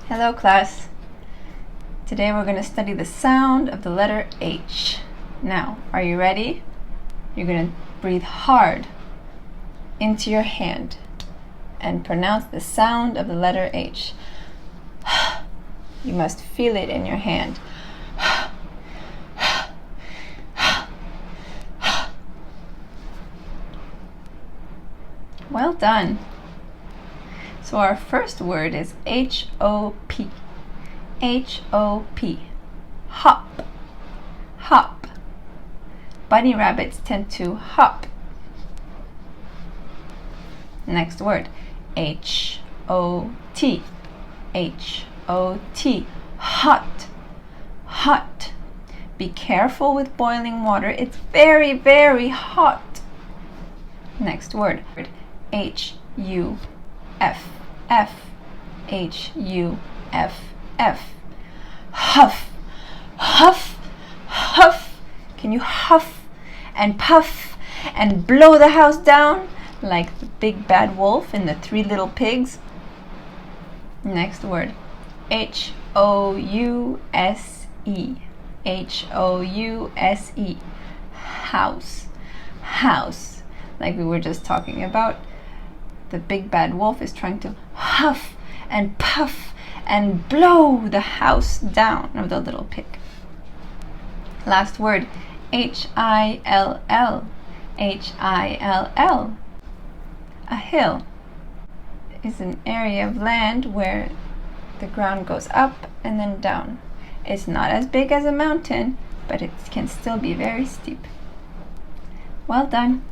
Hello class. Today we're going to study the sound of the letter H. Now, are you ready? You're going to breathe hard into your hand and pronounce the sound of the letter H. You must feel it in your hand. Well done. So our first word is H-O-P. H-O-P. Hop. Hop. Bunny rabbits tend to hop. Next word. H-O-T. H-O-T. Hot. Hot. Be careful with boiling water. It's very, very hot. Next word. H-U-F. F. H-U-F-F. Huff. Huff. Huff. Can you huff and puff and blow the house down like the big bad wolf in the Three Little Pigs? Next word. H-O-U-S-E. H-O-U-S-E. House. House. Like we were just talking about. The big bad wolf is trying to huff and puff and blow the house down of the little pig. Last word, H-I-L-L. H-I-L-L. A hill is an area of land where the ground goes up and then down. It's not as big as a mountain, but it can still be very steep. Well done.